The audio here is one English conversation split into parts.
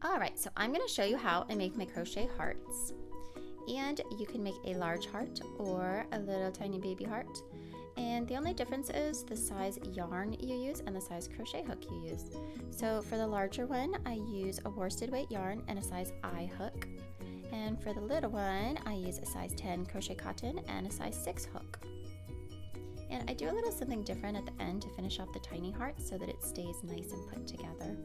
Alright, so I'm going to show you how I make my crochet hearts. And you can make a large heart or a little tiny baby heart. And the only difference is the size yarn you use and the size crochet hook you use. So for the larger one, I use a worsted weight yarn and a size I hook. And for the little one, I use a size 10 crochet cotton and a size 6 hook. And I do a little something different at the end to finish off the tiny heart so that it stays nice and put together.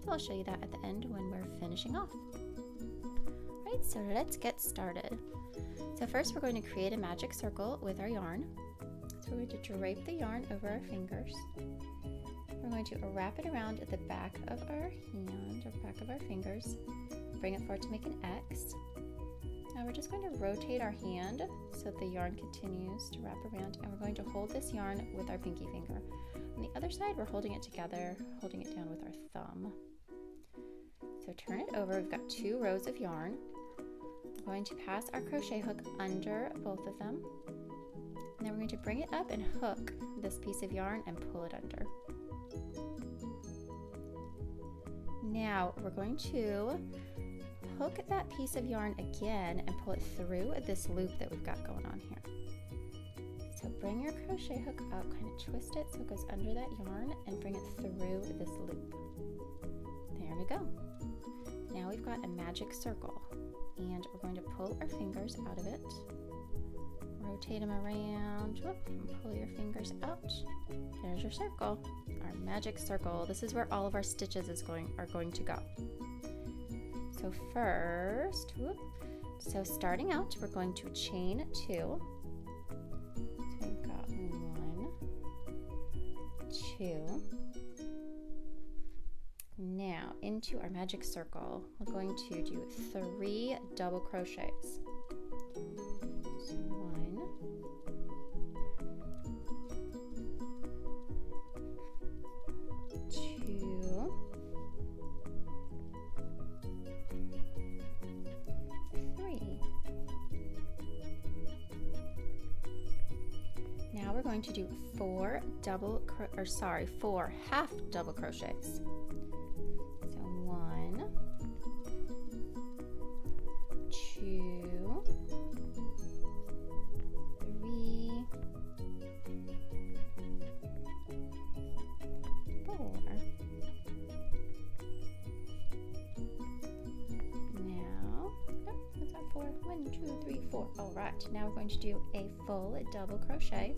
So I'll show you that at the end when we're finishing off. Alright, so let's get started. So first we're going to create a magic circle with our yarn. So we're going to drape the yarn over our fingers. We're going to wrap it around at the back of our hand, or back of our fingers. Bring it forward to make an X. Now we're just going to rotate our hand so the yarn continues to wrap around, and we're going to hold this yarn with our pinky finger. On the other side, we're holding it together, holding it down with our thumb. So turn it over. We've got 2 rows of yarn. We're going to pass our crochet hook under both of them. And then we're going to bring it up and hook this piece of yarn and pull it under. Now we're going to hook that piece of yarn again and pull it through this loop that we've got going on here. So bring your crochet hook up, kind of twist it so it goes under that yarn and bring it through this loop. There we go. Now we've got a magic circle, and we're going to pull our fingers out of it. Rotate them around, whoop, and pull your fingers out. There's your circle, our magic circle. This is where all of our stitches are going to go. So first, whoop, so starting out, we're going to chain 2. So we've got 1, 2. Now into our magic circle, we're going to do 3 double crochets. So 1, 2, 3. Now we're going to do 4 half double crochets. So 1, 2, 3, 4. Now, what's that for? 1, 2, 3, 4. All right, now we're going to do a full double crochet.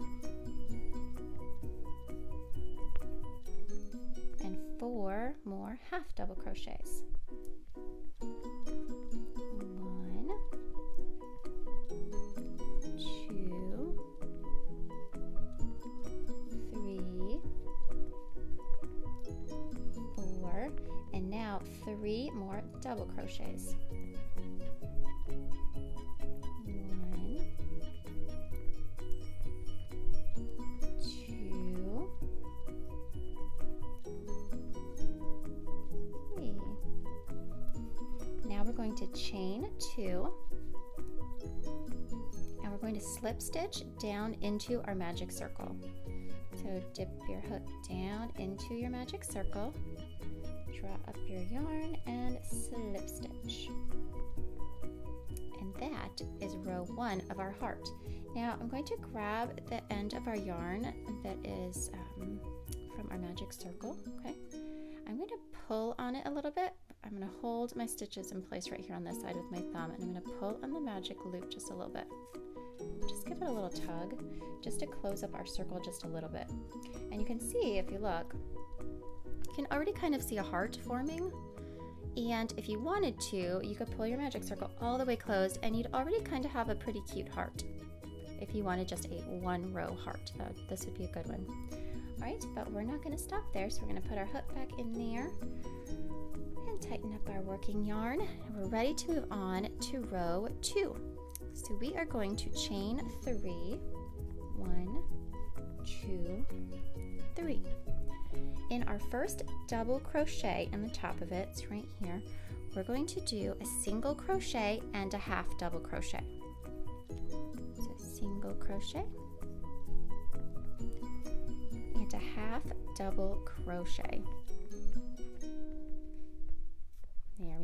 And 4 more half double crochets. 1, 2, 3, 4, and now 3 more double crochets. 1, 2, 3. Now we're going to chain 2, and we're going to slip stitch down into our magic circle. So dip your hook down into your magic circle, draw up your yarn, and slip stitch. And that is row 1 of our heart. Now I'm going to grab the end of our yarn that is from our magic circle, okay? I'm going to pull on it a little bit. I'm going to hold my stitches in place right here on this side with my thumb, and I'm going to pull on the magic loop just a little bit. Just give it a little tug, just to close up our circle just a little bit. And you can see, if you look, you can already kind of see a heart forming. And if you wanted to, you could pull your magic circle all the way closed, and you'd already kind of have a pretty cute heart. If you wanted just a 1-row heart, this would be a good one. All right, but we're not going to stop there, so we're going to put our hook back in there and tighten up our working yarn. And we're ready to move on to row 2. So we are going to chain 3, 1, 2, 3. In our first double crochet in the top of it, it's right here, we're going to do a single crochet and a half double crochet. So single crochet and a half double crochet.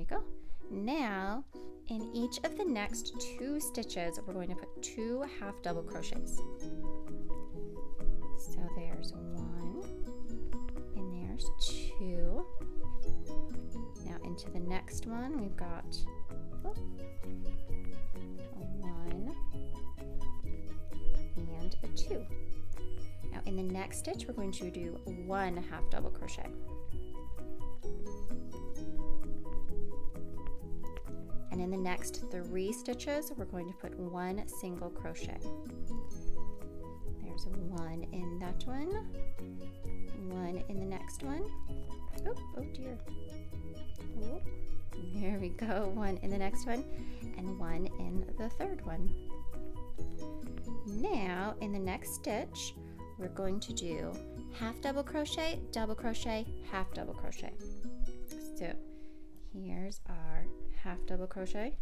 you go. Now, in each of the next 2 stitches, we're going to put 2 half double crochets. So there's 1, and there's 2. Now into the next one, we've got 1 and a 2. Now in the next stitch, we're going to do 1 half double crochet. And in the next 3 stitches, we're going to put 1 single crochet. There's 1 in that one, 1 in the next one. Oh dear. Oh, there we go, 1 in the next one, and 1 in the third one. Now, in the next stitch, we're going to do half double crochet, half double crochet. So here's our half double crochet,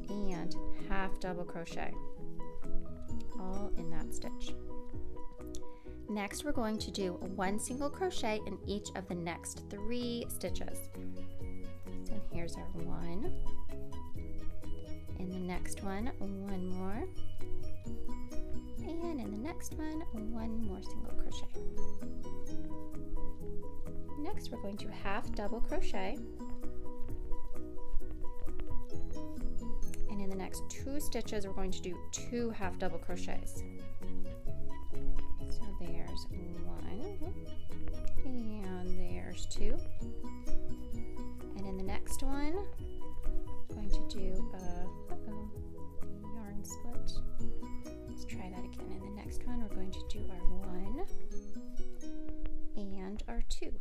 and half double crochet, all in that stitch. Next, we're going to do 1 single crochet in each of the next 3 stitches. So here's our 1. In the next one, 1 more. And in the next one, 1 more single crochet. Next, we're going to half double crochet. And in the next 2 stitches, we're going to do 2 half double crochets. So there's 1, and there's 2. And in the next one, I'm going to do a yarn split. Let's try that again. In the next one, we're going to do our 1 and our 2.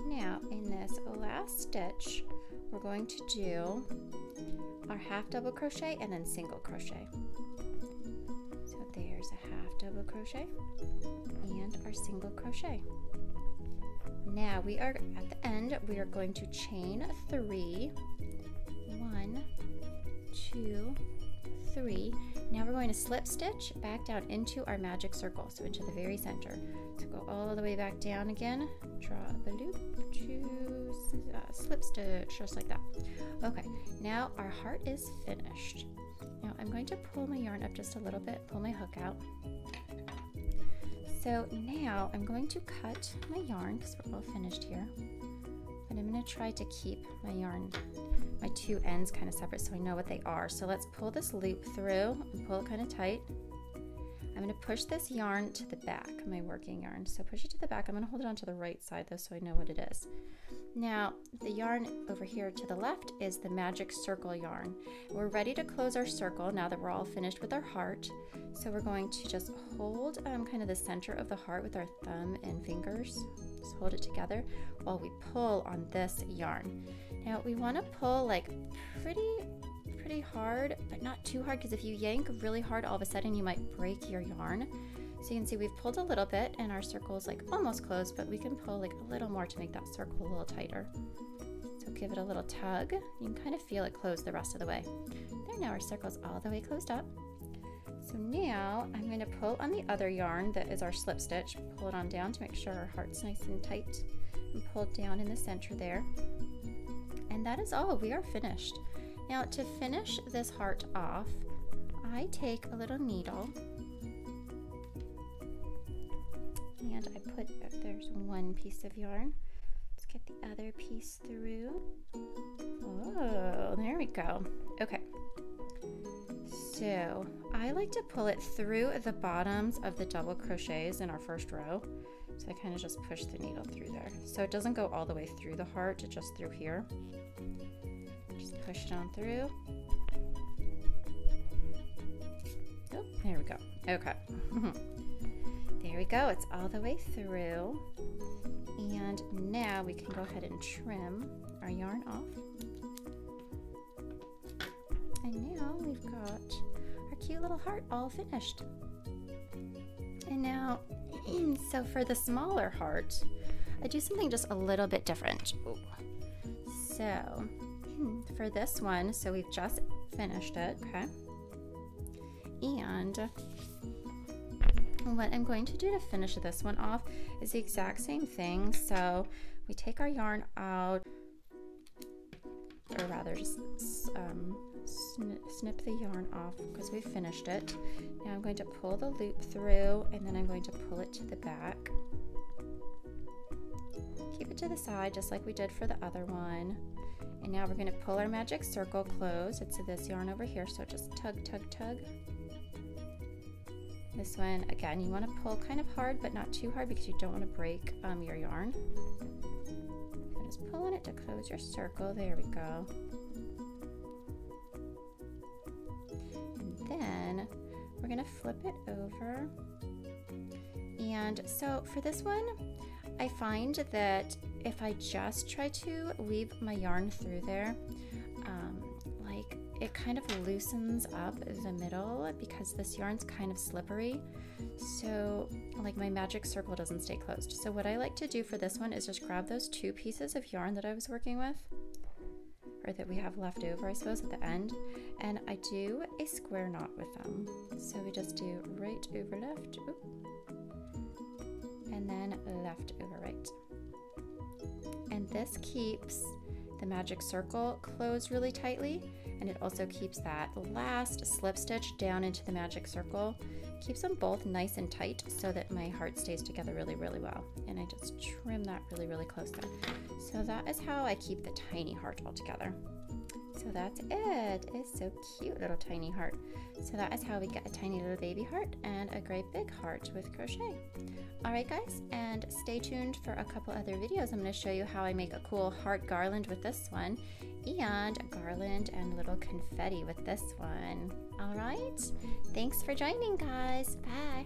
Now, in this last stitch, we're going to do our half double crochet and then single crochet. So there's a half double crochet and our single crochet. Now we are at the end, we are going to chain 3, 1, 2, 3. Now we're going to slip stitch back down into our magic circle, so into the very center. So go all the way back down again, draw up a loop, slip stitch, just like that. Okay, now our heart is finished. Now I'm going to pull my yarn up just a little bit, pull my hook out. So now I'm going to cut my yarn because we're all finished here, but I'm going to try to keep my yarn, my 2 ends kind of separate so I know what they are. So let's pull this loop through and pull it kind of tight. I'm going to push this yarn to the back, my working yarn. So push it to the back. I'm going to hold it onto the right side though so I know what it is. Now the yarn over here to the left is the magic circle yarn. We're ready to close our circle now that we're all finished with our heart. So we're going to just hold kind of the center of the heart with our thumb and fingers. Just hold it together while we pull on this yarn. Now we want to pull like pretty hard, but not too hard, because if you yank really hard, all of a sudden you might break your yarn. So you can see we've pulled a little bit and our circle is like almost closed, but we can pull like a little more to make that circle a little tighter. So give it a little tug. You can kind of feel it close the rest of the way. There, now our circle's all the way closed up. So now I'm going to pull on the other yarn that is our slip stitch, pull it on down to make sure our heart's nice and tight, and pull it down in the center there. And that is all, we are finished. Now to finish this heart off, I take a little needle and I put, there's 1 piece of yarn. Let's get the other piece through. Oh, there we go. Okay. So I like to pull it through the bottoms of the double crochets in our first row. So I kind of just push the needle through there. So it doesn't go all the way through the heart, just through here. Just push it on through. Oh, there we go. Okay. There we go. It's all the way through. And now we can go ahead and trim our yarn off. And now we've got our cute little heart all finished. And now, so for the smaller heart, I do something just a little bit different. Ooh. So for this one, so we've just finished it, okay? And what I'm going to do to finish this one off is the exact same thing. So we take our yarn out, or rather just snip the yarn off because we finished it. Now I'm going to pull the loop through, and then I'm going to pull it to the back. Keep it to the side just like we did for the other one. And now we're going to pull our magic circle closed. It's this yarn over here, so just tug, tug, tug. This one, again, you want to pull kind of hard, but not too hard because you don't want to break your yarn. So just pulling it to close your circle. There we go. And then we're going to flip it over. And so for this one, I find that if I just try to weave my yarn through there, like it kind of loosens up the middle because this yarn's kind of slippery. So like my magic circle doesn't stay closed. So what I like to do for this one is just grab those two pieces of yarn that I was working with, or that we have left over, I suppose, at the end, and I do a square knot with them. So we just do right over left, and then left over right. And this keeps the magic circle closed really tightly, and it also keeps that last slip stitch down into the magic circle, keeps them both nice and tight so that my heart stays together really, really well. And I just trim that really, really close there. So that is how I keep the tiny heart all together. So that's it. It's so cute, little tiny heart. So that is how we get a tiny little baby heart and a great big heart with crochet. Alright guys, and stay tuned for a couple other videos. I'm going to show you how I make a cool heart garland with this one, and a garland and little confetti with this one. Alright, thanks for joining guys. Bye.